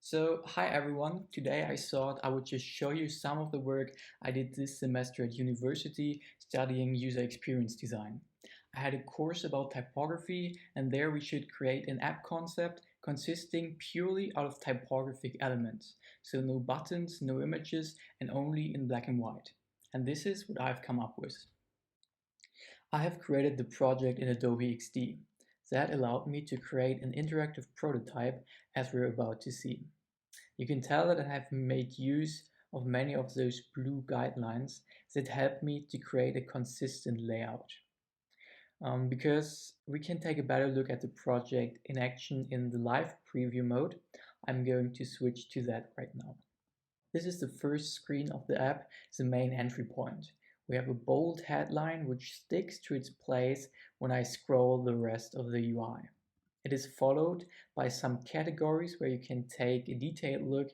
Hi everyone, today I thought I would just show you some of the work I did this semester at university studying user experience design. I had a course about typography and there we should create an app concept consisting purely out of typographic elements. So no buttons, no images and only in black and white. And this is what I've come up with. I have created the project in Adobe XD. That allowed me to create an interactive prototype as we're about to see. You can tell that I have made use of many of those blue guidelines that help me to create a consistent layout. Because we can take a better look at the project in action in the live preview mode, I'm going to switch to that right now. This is the first screen of the app, the main entry point. We have a bold headline which sticks to its place when I scroll the rest of the UI. It is followed by some categories where you can take a detailed look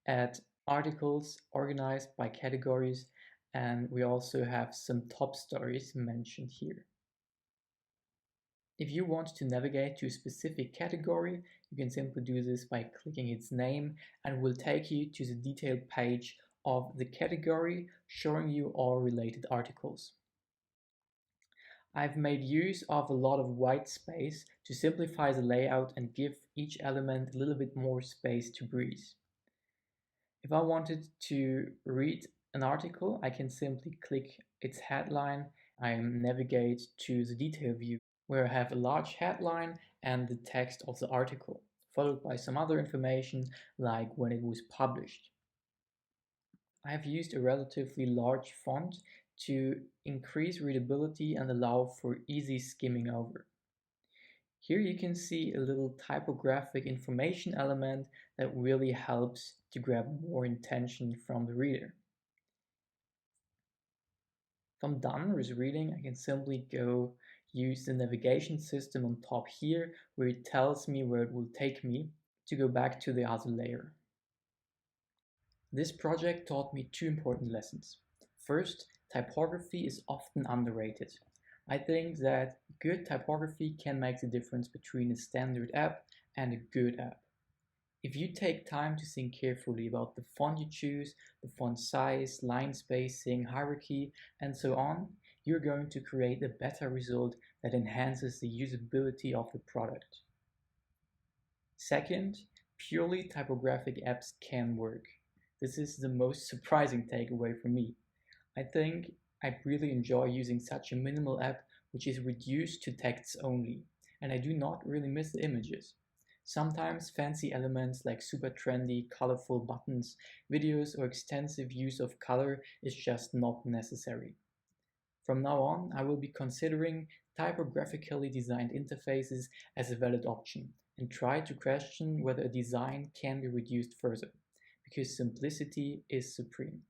at articles organized by categories, and we also have some top stories mentioned here. If you want to navigate to a specific category, you can simply do this by clicking its name and it will take you to the detailed page of the category showing you all related articles. I've made use of a lot of white space to simplify the layout and give each element a little bit more space to breathe. If I wanted to read an article, I can simply click its headline. I navigate to the detail view where I have a large headline and the text of the article, followed by some other information like when it was published. I have used a relatively large font to increase readability and allow for easy skimming over. Here you can see a little typographic information element that really helps to grab more attention from the reader. If I'm done with reading, I can simply go use the navigation system on top here where it tells me where it will take me to go back to the other layer. This project taught me two important lessons. First, typography is often underrated. I think that good typography can make the difference between a standard app and a good app. If you take time to think carefully about the font you choose, the font size, line spacing, hierarchy, and so on, you're going to create a better result that enhances the usability of the product. Second, purely typographic apps can work. This is the most surprising takeaway for me. I think I really enjoy using such a minimal app which is reduced to texts only, and I do not really miss the images. Sometimes fancy elements like super trendy, colorful buttons, videos, or extensive use of color is just not necessary. From now on, I will be considering typographically designed interfaces as a valid option and try to question whether a design can be reduced further, because simplicity is supreme.